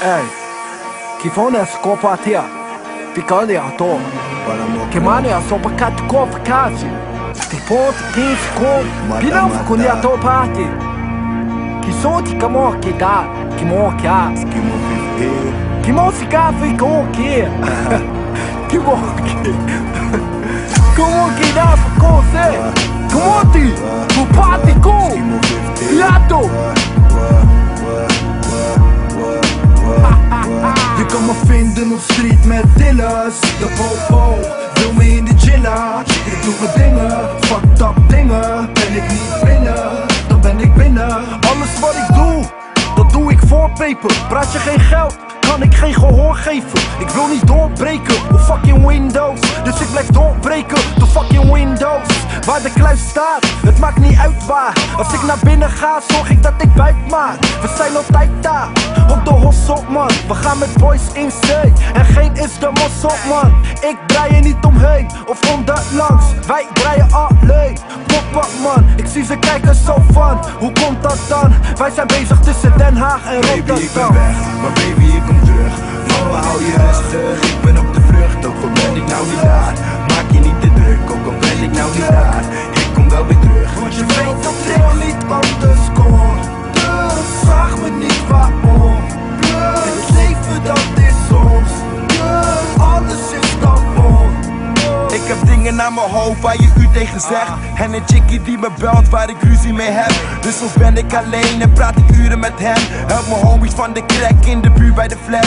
Ey, kifone skopatia, picale a to. Kimane a sopa kat kop kasi. Tipot kif ko, pinam kuni a to party. Kisoti kamo kita, kimo kya. Kimo sika fi ko ki. Kimo ki. Como que dá pra você? Como ti? Tu party ko. Piato. Je kan me vinden op street met dillers. De popo wil me in de chilla. Ik doe mijn dingen, fucked up dingen. Ben ik niet binnen, dan ben ik binnen. Alles wat ik doe, dat doe ik voor peper. Praat je geen geld, kan ik geen gehoor geven. Ik wil niet doorbreken op fucking Windows. Dus ik blijf doorbreken de fucking Windows. Waar de kluis staat, het maakt niet uit waar. Als ik naar binnen ga, zorg ik dat ik buik maak. We zijn altijd daar, op de hossel man. We gaan met boys in zee, en geen is de mos op man. Ik draai er niet omheen, of onderlangs. Wij draaien alleen, poppen man. Ik zie ze kijken zo van, hoe komt dat dan? Wij zijn bezig tussen Den Haag en Rotterdam. Baby, ik ben weg, maar baby, ik kom terug. Mama, hou je rustig, ik ben op de vlucht. Ook al ben ik nou niet daar, maak je niet te druk. Ook al ben ik nou niet daar, ik kom wel weer terug. Want je weet dat ik niet anders kon. Dus vraag me niet waarom. Het leven dat is soms, alles is kapot. Ik heb dingen naar mijn hoofd waar je u tegen zegt. En een chickie die me belt waar ik ruzie mee heb. Dus soms ben ik alleen en praat ik uren met hem. Help mijn homies van de crack in de buurt bij de flat.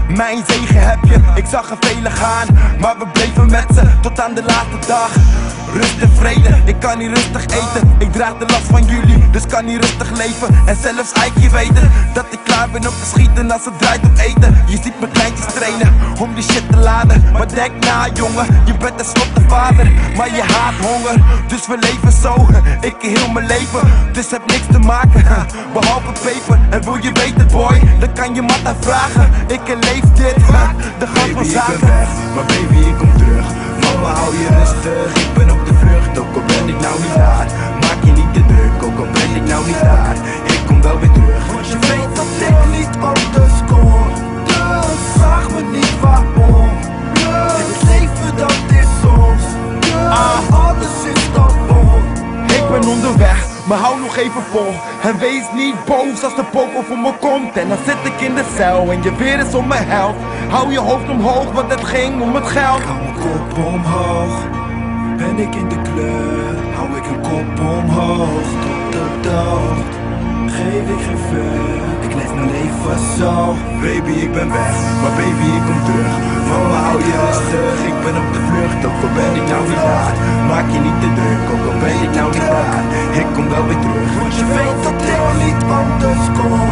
Mijn zegen heb je, ik zag er velen gaan. Maar we bleven met ze tot aan de laatste dag. Rust en vrede, ik kan niet rustig eten. Ik draag de last van jullie, dus kan niet rustig leven. En zelfs Ike weten dat ik klaar ben om te schieten als het draait om eten. Je ziet mijn kleintjes trainen om die shit te laden. Maar denk na jongen, je bent tenslotte vader. Maar je haat honger, dus we leven zo. Ik heel mijn leven, dus heb niks te maken behalve peper. En wil je weten boy, dan kan je Matta vragen. Ik leef dit, de gang van zaken. Ik ben weg, maar baby ik kom terug. Mama hou je rustig, ik ben op de vlucht. Ook al ben ik nou niet daar, maak je niet te druk. Ook al ben ik nou niet daar, ik kom wel weer terug. Want je weet dat ik niet anders kon. Dus vraag me niet waarom. Het leven dat is soms, alles is kapot. Ik ben onderweg, maar hou nog even vol. En wees niet boos als de popo voor me komt. En dan zit ik in de cel en je weer is om mijn helft. Hou je hoofd omhoog, want het ging om het geld. Hou mijn kop omhoog, ben ik in de kleur. Hou ik een kop omhoog, tot de dood. Geef ik geen fuck, ik leef mijn leven zo. Baby ik ben weg, maar baby ik kom terug. Mama hou je rustig, ik ben op de vlucht. Ook al ben ik nou niet daar, maak je niet te druk. Ook al ben ik nou niet daar, ik kom wel weer terug. Want je weet dat ik niet anders kon.